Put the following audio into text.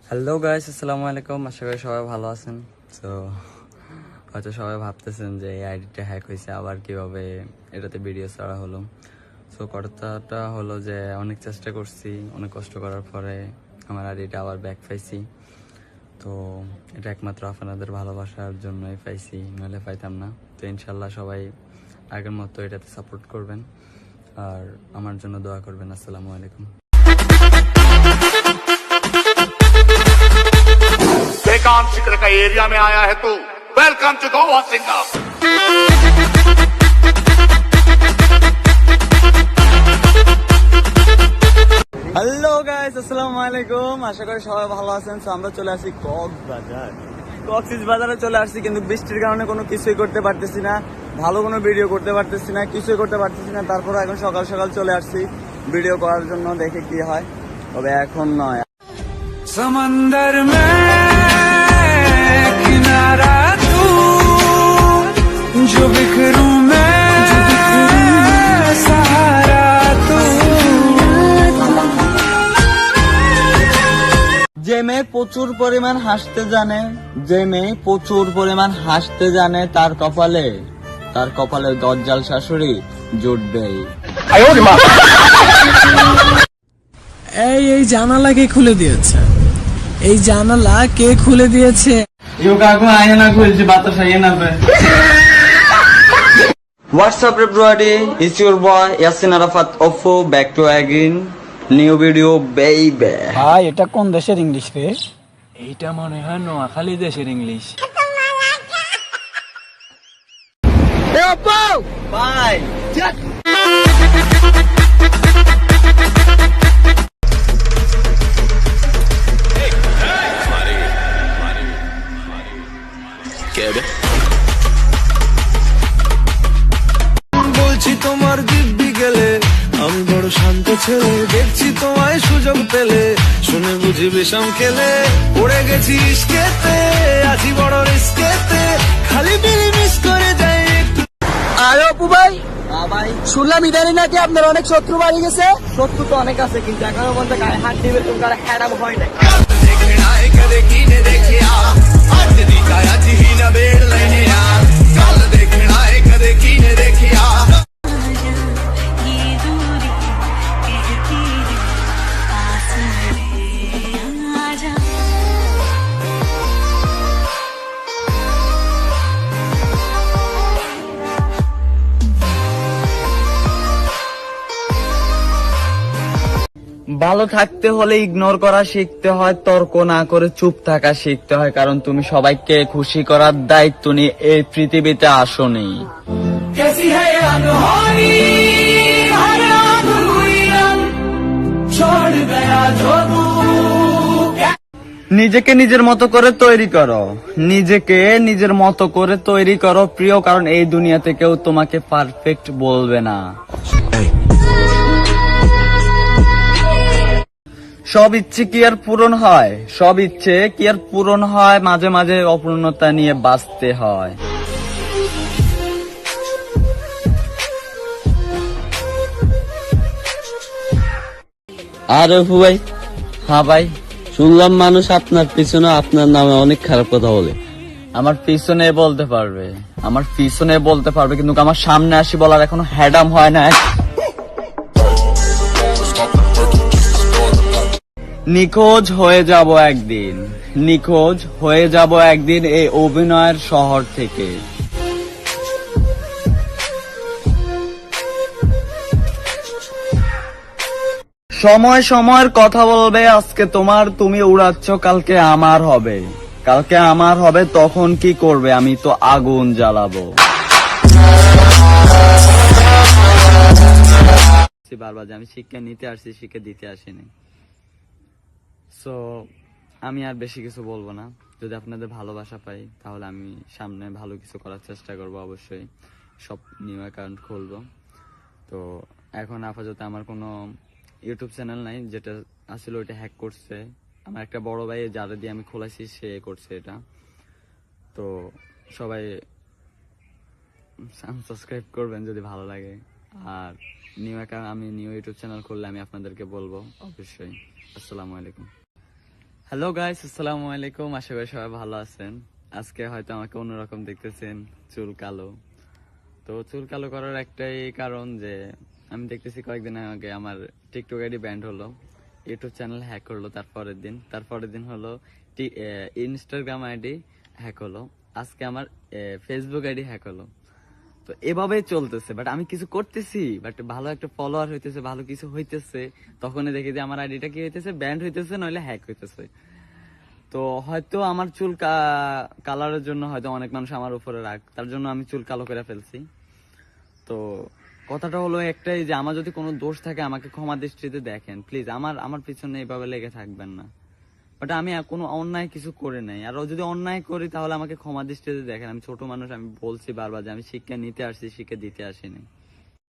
Hello guys, আসসালামু আলাইকুম। আশা করি সবাই ভালো আছেন। তো হয়তো সবাই ভাবতেছেন যে এই আইডিটা হ্যাক হয়েছে, আবার কিভাবে এটাতে ভিডিও ছাড়া হলো। সো কথাটা হলো যে অনেক চেষ্টা করছি, অনেক কষ্ট করার পরে আমার আইডিটা আবার ব্যাক পাইছি। তো এটা একমাত্র আপনাদের ভালোবাসার জন্যই পাইছি, নাহলে পাইতাম না। তো ইনশাল্লাহ সবাই আগের মতো এটাতে সাপোর্ট করবেন আর আমার জন্য দোয়া করবেন। আসসালামু আলাইকুম। बेकाम फिक्र का एरिया में आया है तू। Welcome to Goa singer. Hello guys, আসসালামু আলাইকুম। আশা করি সবাই ভালো আছেন। তো আমরা চলে আসি কক্সবাজারে চলে আসছি, কিন্তু বৃষ্টির কারণে কোনো কিছুই করতে পারতেছি না, ভালো কোনো ভিডিও করতে পারতেছি না, কিছুই করতে পারতেছি না। তারপর এখন সকাল সকাল চলে আসছি ভিডিও করার জন্য, দেখে কি হয়। তবে এখন নয়, समंदर में किनारा तू, जो बिखरूं मैं सहारा तू। যে মেয়ে প্রচুর পরিমাণ হাসতে জানে, যে মেয়ে প্রচুর পরিমাণ হাসতে জানে, তার কপালে দজ্জাল শাশুড়ি জুটবেই। এই জানালা কে খুলে দিয়েছে? এই জানালা কে খুলে দিয়েছে? What's up everybody, it's your boy Yasin Arafat Ofo, back to again new video baby. ভাই, এটা কোন দেশের ইংলিশ রে? এইটা মনে হয় নোয়াখালী দেশের ইংলিশ। Bye. বলছি তোমার দিব্যি গেলে আমি বড় শান্ত ছেলে, দেখছি তোমায় সুযোগ পেলে শুনে বুঝি বিষম খেলে, পড়ে গেছি ইস্কেতে, আছি বড় রিস্কেতে, খালি বিলি মিস করে যাই একটু। আরে অপু ভাই, ভাই, শুনলাম ইদানি নাকি আপনার অনেক শত্রু বাড়ি গেছে। শত্রু তো অনেক আছে, কিন্তু এখনো পর্যন্ত গায়ে হাত দিবে তোমার হ্যাডাম হয় নাই। देखना है कदे कीने देखिया आज दिखाया जी न बेड़ लेने आ कल देखना है कदे कीने देखिया। ये दूरी कहती है पास आ जा। ভালো থাকতে হলে ইগনোর করা শিখতে হয়, তর্ক না করে চুপ থাকা শিখতে হয়, কারণ তুমি সবাইকে খুশি করার দায়িত্ব নিয়ে এই পৃথিবীতে আসোনি। कैसी है ये अनहोनी हर अधूरी रंग छोड़ गया जो तू। নিজেকে নিজের মতো করে তৈরি করো, নিজেকে নিজের মতো করে তৈরি করো প্রিয়, কারণ এই দুনিয়াতে কেউ তোমাকে পারফেক্ট বলবে না। সব ইচ্ছে কি আর পূরণ হয়? সব ইচ্ছে কি আর পূরণ হয়? মাঝে মাঝে অপূর্ণতা নিয়ে বাঁচতে হয়। আর অপু ভাই, হ্যাঁ ভাই, শুনলাম মানুষ আপনার পিছনে আপনার নামে অনেক খারাপ কথা বলে। আমার পিছনে বলতে পারবে, আমার পিছনে বলতে পারবে, কিন্তু আমার সামনে আসি বলার এখনো হ্যাডাম হয় না। নিখোঁজ হয়ে যাব একদিন, নিখোঁজ হয়ে যাব একদিন এই অভিনয়ের শহর থেকে। সময় সময়ের কথা বলবে, আজকে তোমার, তুমি উড়াচ্ছ, কালকে আমার হবে, কালকে আমার হবে, তখন কি করবে? আমি তো আগুন জ্বালাবো। বারবার যে আমি শিক্ষা নিতে আসছি, শিক্ষা দিতে আসিনি। সো আমি আর বেশি কিছু বলবো না। যদি আপনাদের ভালোবাসা পাই তাহলে আমি সামনে ভালো কিছু করার চেষ্টা করব, অবশ্যই সব নিউ অ্যাকাউন্ট খুলবো। তো এখন আপাতত আমার কোনো ইউটিউব চ্যানেল নাই, যেটা আসলে ওইটা হ্যাক করছে আমার একটা বড় ভাই, যারা দিয়ে আমি খোলাইছি সে করছে এটা। তো সবাই সাবস্ক্রাইব করবেন যদি ভালো লাগে। আর আমি নিউ ইউটিউব চ্যানেল খুললে আমি আপনাদেরকে বলবো অবশ্যই। আসসালামু আলাইকুম। হ্যালো গাইস, আসসালামু আলাইকুম। আশা করি সবাই ভালো আছেন। আজকে হয়তো আমাকে অন্যরকম দেখতেছেন, চুল কালো। তো চুল কালো করার একটাই কারণ যে আমি দেখতেছি কয়েকদিন আগে আমার টিকটক আইডি ব্যান্ড হলো, ইউটিউব চ্যানেল হ্যাক করলো, তারপরের দিন হলো ইনস্টাগ্রাম আইডি হ্যাক হলো, আজকে আমার ফেসবুক আইডি হ্যাক হলো। তো এভাবেই চলতেছে, বাট আমি কিছু করতেছি, বাট ভালো একটা ফলোয়ার হইতেছে, ভালো কিছু হইতেছে, তখনই দেখি যে আমার আইডিটা কি হইতেছে, ব্যান্ড হইতেছে, নইলে হ্যাক হইতেছে। তো হয়তো আমার চুল কালারের জন্য হয়তো অনেক মানুষ আমার উপরে রাগ, তার জন্য আমি চুল কালো করে ফেলছি। তো কথাটা হলো একটাই যে আমার যদি কোনো দোষ থাকে আমাকে ক্ষমা দৃষ্টিতে দেখেন প্লিজ, আমার পিছনে এইভাবে লেগে থাকবেন না। বাট আমি কোনো অন্যায় কিছু করে নাই, আর যদি অন্যায় করি তাহলে আমাকে ক্ষমা দৃষ্টিতে দেখেন। আমি ছোট মানুষ, আমি বলছি বারবার যে আমি শিক্ষা নিতে আসছি, শিক্ষা দিতে আসিনি।